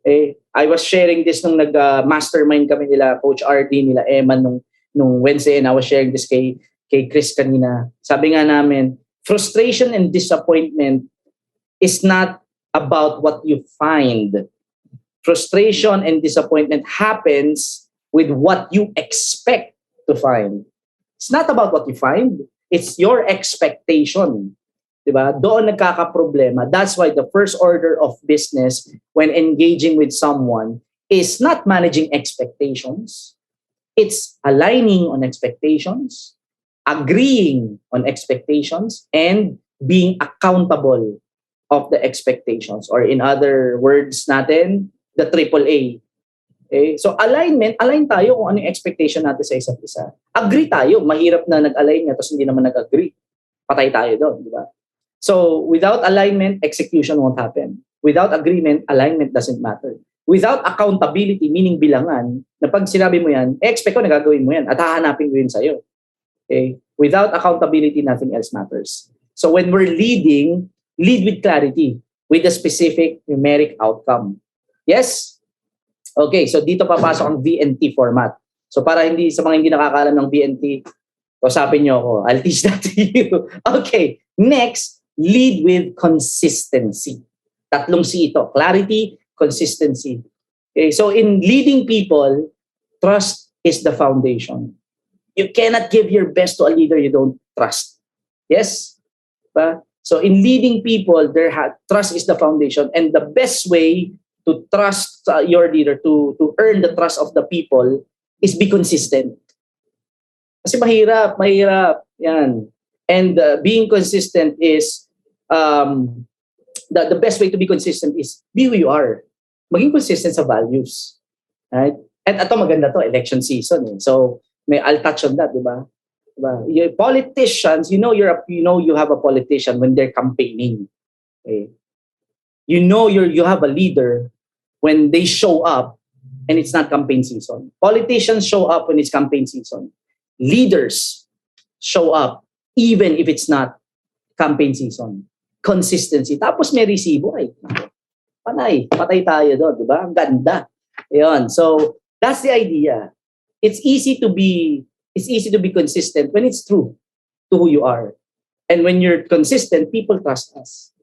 Okay? I was sharing this nung nag-mastermind kami nila, Coach RD, nila Eman nung Wednesday, and I was sharing this kay Chris kanina. Sabi nga namin, frustration and disappointment is not about what you find. Frustration and disappointment happens with what you expect to find. It's not about what you find. It's your expectation. Diba? Doon nagkakaproblema. That's why the first order of business when engaging with someone is not managing expectations. It's aligning on expectations, agreeing on expectations, and being accountable of the expectations. Or in other words natin, the AAA. Okay? So align tayo kung ano yung expectation natin sa isa't isa. Agree tayo. Mahirap na nag-align nga tapos hindi naman nag-agree. Patay tayo doon, di ba? So without alignment, execution won't happen. Without agreement, alignment doesn't matter. Without accountability, meaning bilangan, na pag sinabi mo yan, expect ko na gagawin mo yan at hahanapin ko yun sa'yo. Okay? Without accountability, nothing else matters. So when we're leading, lead with clarity, with a specific numeric outcome. Yes? Okay, so dito papasok ang VNT format. So para hindi sa mga hindi nakakaalam ng VNT, usapin nyo ako. I'll teach that to you. Okay, next, lead with consistency. Tatlong C ito. Clarity, consistency. Okay, so in leading people, trust is the foundation. You cannot give your best to a leader you don't trust. Yes? Diba? So in leading people, trust is the foundation. And the best way to trust your leader, to earn the trust of the people, is be consistent. Kasi mahirap. Yan. And being consistent is, the best way to be consistent is be who you are. Maging consistent sa values. Right? And ito maganda to, election season. So, I'll touch on that, di ba? Your politicians, you have a politician when they're campaigning. Okay? You have a leader when they show up and it's not campaign season. Politicians show up when it's campaign season. Leaders show up even if it's not campaign season. Consistency. Tapos may resibo. Ay, patay tayo doon, di ba? Ang ganda. Ayun. So, that's the idea. It's easy to be consistent when it's true to who you are. And when you're consistent, people trust us.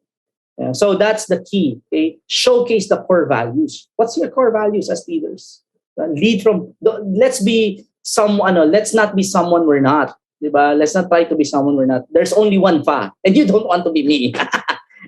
Yeah, so that's the key. Okay? Showcase the core values. What's your core values as leaders? Lead from, let's not be someone we're not. Diba? Let's not try to be someone we're not. There's only one Fa, and you don't want to be me.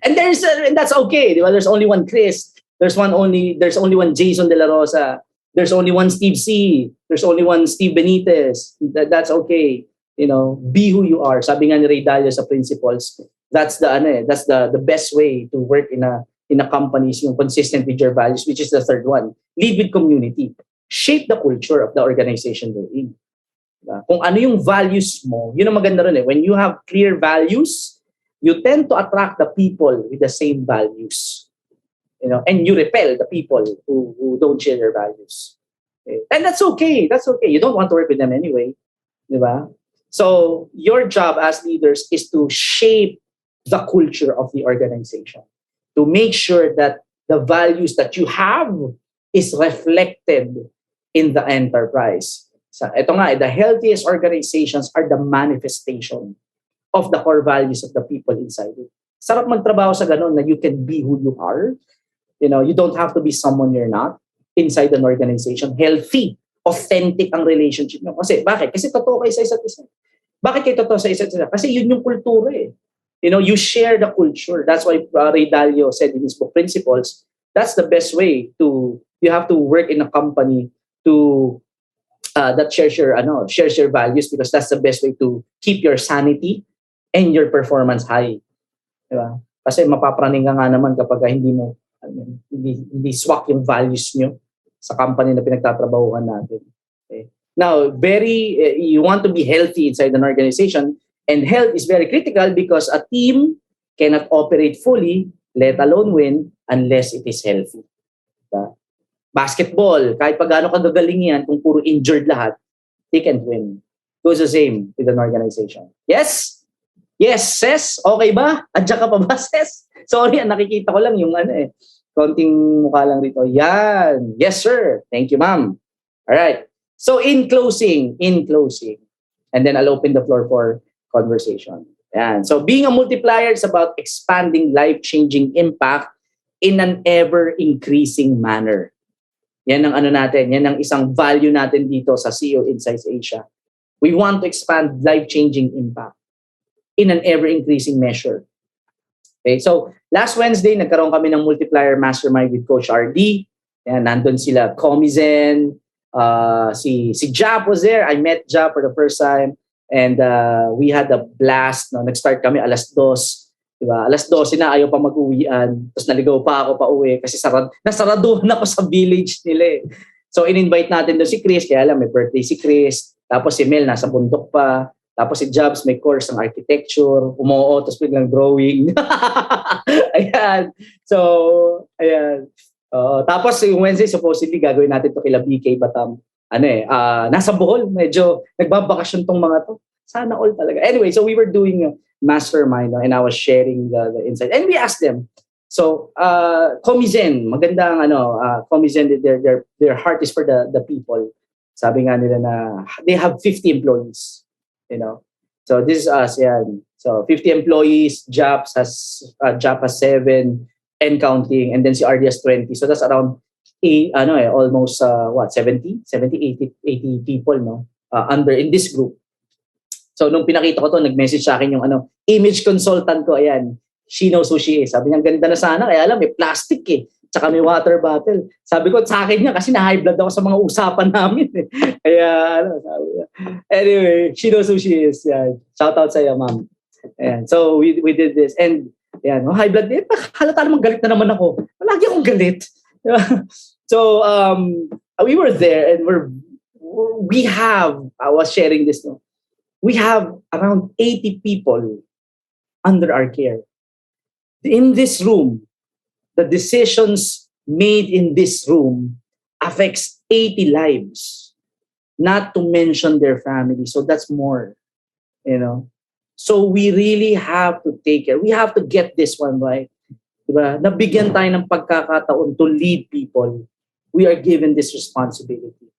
and that's okay. Diba? There's only one Chris. There's only one Jason De La Rosa. There's only one Steve C. There's only one Steve Benitez. That's okay. Be who you are. Sabi nga ni Ray Dalio sa Principles, that's the best way to work in a company is yung consistent with your values, which is the third one. Lead with community. Shape the culture of the organization you're in. Kung ano yung values mo, yun ang maganda rin eh. When you have clear values, you tend to attract the people with the same values. And you repel the people who don't share your values. Okay? And that's okay. That's okay. You don't want to work with them anyway. Diba? So your job as leaders is to shape the culture of the organization. To make sure that the values that you have is reflected in the enterprise. So, ito nga, the healthiest organizations are the manifestation of the core values of the people inside it. Sarap magtrabaho sa ganun na you can be who you are. You don't have to be someone you're not inside an organization. Healthy, authentic ang relationship nyo. Bakit? Kasi totoo kayo sa isa't isa. Bakit kayo totoo sa isa't isa? Kasi yun yung kultura eh. You share the culture. That's why Ray Dalio said in his book, Principles, that's the best way you have to work in a company to that shares your values, because that's the best way to keep your sanity and your performance high. Diba? Kasi mapapraning ka nga naman kapag hindi swak yung values nyo sa company na pinagtatrabahuhan natin. Okay? Now, you want to be healthy inside an organization, and health is very critical because a team cannot operate fully, let alone win, unless it is healthy. Diba? Basketball, kahit pa gaano kagagaling yan, kung puro injured lahat, they can't win. Goes the same with an organization. Yes? Yes, Ses? Okay ba? Adya ka pa ba, Ses? Sorry, nakikita ko lang yung konting mukha lang rito. Yan. Yes, sir. Thank you, ma'am. All right. So in closing, and then I'll open the floor for conversation. Yan. So being a multiplier is about expanding life-changing impact in an ever-increasing manner. Yan ang natin. Yan ang isang value natin dito sa CEO Insights Asia. We want to expand life-changing impact in an ever-increasing measure. Okay, so last Wednesday, nagkaroon kami ng multiplier mastermind with Coach RD. Yan, nandun sila, Comizen, si Jap was there. I met Jap for the first time. And we had a blast. No? Nag-start kami alas 2. Diba? Alas 12 na, ayaw pa mag-uwian. Tapos naligaw pa ako pa uwi kasi nasaraduhan ako sa village nila eh. So in-invite natin doon si Chris, kaya alam, may birthday si Chris. Tapos si Mel, nasa bundok pa. Tapos si Jobs, may course ng architecture. Umuo, tapos biglang drawing. Ayan. So, ayan. Tapos yung Wednesday, supposedly, gagawin natin to kila BK Batam. Nasa Bohol. Medyo nagbabakasyon tong mga to. Sana all talaga. Anyway, so we were doing a mastermind and I was sharing the insight. And we asked them, so Comizen, magandang Comizen, their heart is for the people. Sabi nga nila na they have 50 employees. So this is us, yan. So 50 employees, Jap has 7 and counting, and then si RD has 20. So that's around almost 70, 80 people, no? Under in this group. So nung pinakita ko to, nag-message sa akin yung image consultant ko, ayan. She knows who she is. Sabi niya, ganda na sana, kaya alam, may plastic eh. Tsaka may water bottle. Sabi ko, sa akin niya, kasi na-high blood ako sa mga usapan namin eh. Kaya, sabi niya. Anyway, she knows who she is. Yan. Shout out sa iyo, ma'am. Ayan. So we did this. And, yan, high blood eh. Halata naman galit na naman ako. Lagi akong galit. So, we were there and I was sharing this, no? We have around 80 people under our care. In this room, the decisions made in this room affects 80 lives, not to mention their family. So that's more, So we really have to take care. We have to get this one right. Diba? Nabigyan tayo ng pagkakataon to lead people. We are given this responsibility.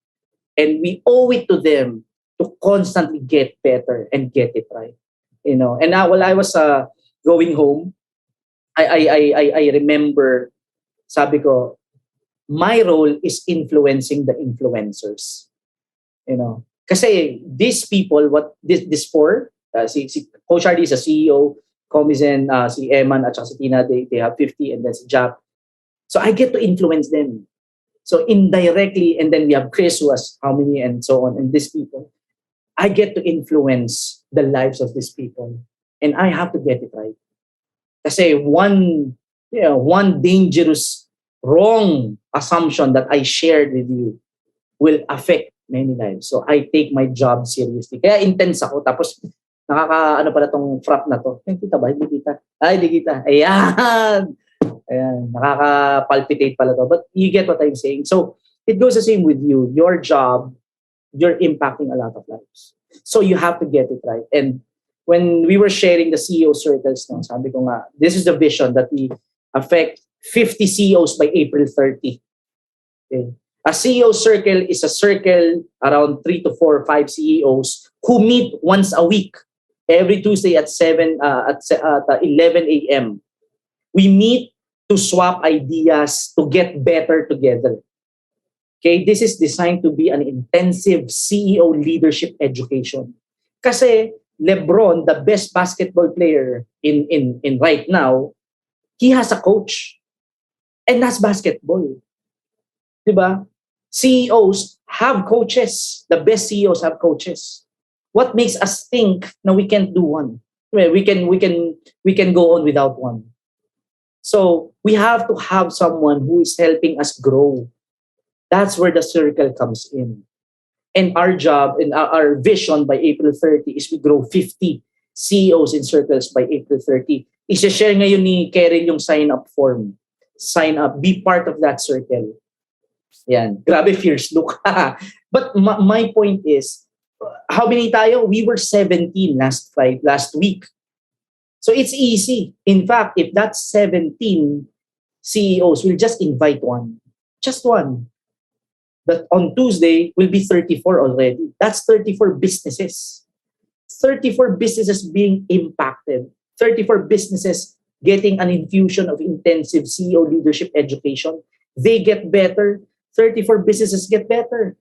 And we owe it to them to constantly get better and get it right. You know, and now while I was going home, I remember, sabi ko, my role is influencing the influencers. You know, kasi these people, what this for? Si Coach Hardy is a CEO, Comizen, si Eman at si Tina, they have 50, and then si Jap. So I get to influence them. So indirectly, and then we have Chris who has how many and so on, and these people. I get to influence the lives of these people. And I have to get it right. Kasi one dangerous, wrong assumption that I shared with you will affect many lives. So I take my job seriously. Kaya intense ako. Tapos ano pala tong frap na to. Kita ba? Hindi kita. Ay, hindi kita. Ayan. Nakaka-palpitate pala to. But you get what I'm saying. So it goes the same with you. Your job, you're impacting a lot of lives. So you have to get it right. And when we were sharing the CEO circles, sabi ko nga, this is the vision that we affect 50 CEOs by April 30. Okay. A CEO circle is a circle around 3 to 4 or 5 CEOs who meet once a week, every Tuesday at 11 a.m. We meet to swap ideas, to get better together. Okay, this is designed to be an intensive CEO leadership education. Kasi LeBron, the best basketball player in right now, he has a coach. And that's basketball. Diba? CEOs have coaches. The best CEOs have coaches. What makes us think na we can't do one? Well, we can go on without one. So we have to have someone who is helping us grow. That's where the circle comes in. And our job and our vision by April 30 is we grow 50 CEOs in circles by April 30. I-share ngayon ni Karen yung sign-up form. Sign up, be part of that circle. Yan. Grabe fierce look. But my point is, how many tayo? We were 17 last week. So it's easy. In fact, if that's 17 CEOs, we'll just invite one. Just one. But on Tuesday, will be 34 already. That's 34 businesses. 34 businesses being impacted. 34 businesses getting an infusion of intensive CEO leadership education. They get better. 34 businesses get better.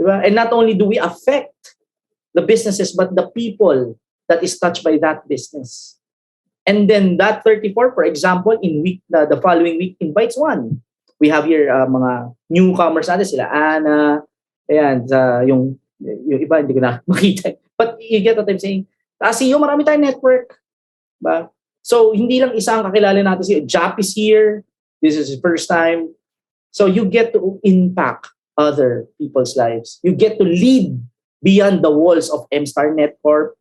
Diba? And not only do we affect the businesses, but the people that is touched by that business. And then that 34, for example, in the following week, invites one. We have here mga newcomers natin, sila Ana, ayan, yung iba hindi ko na makita. But you get what I'm saying? CEO, marami tayong network. Ba? So, hindi lang isang kakilala natin siya. Jap is here. This is his first time. So, you get to impact other people's lives. You get to lead beyond the walls of M-Star Netcorp,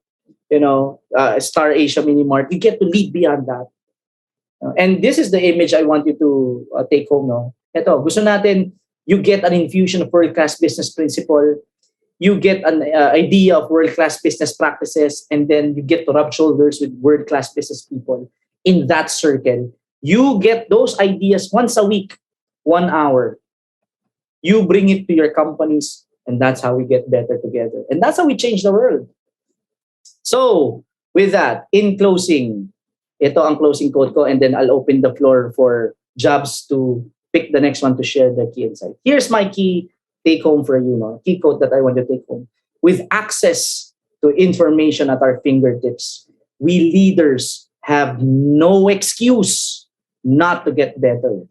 Star Asia Minimart. You get to lead beyond that. And this is the image I want you to take home. No? Ito, gusto natin, you get an infusion of world-class business principle. You get an idea of world-class business practices, and then you get to rub shoulders with world-class business people in that circle. You get those ideas once a week, 1 hour. You bring it to your companies, and that's how we get better together. And that's how we change the world. So, with that, in closing, ito ang closing quote ko, and then I'll open the floor for Jobs to pick the next one to share the key insight. Here's my key take home for you, key quote that I want to take home. With access to information at our fingertips, we leaders have no excuse not to get better.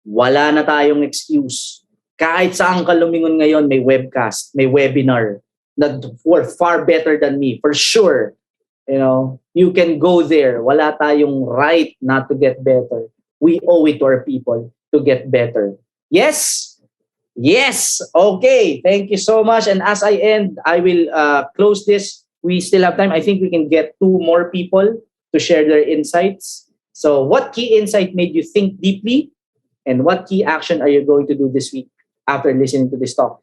Wala na tayong excuse. Kahit saan ka lumingon ngayon, may webcast, may webinar that were far better than me, for sure. You can go there. Wala tayong right not to get better. We owe it to our people to get better. Yes? Yes. Okay. Thank you so much. And as I end, I will close this. We still have time. I think we can get 2 more people to share their insights. So what key insight made you think deeply? And what key action are you going to do this week after listening to this talk?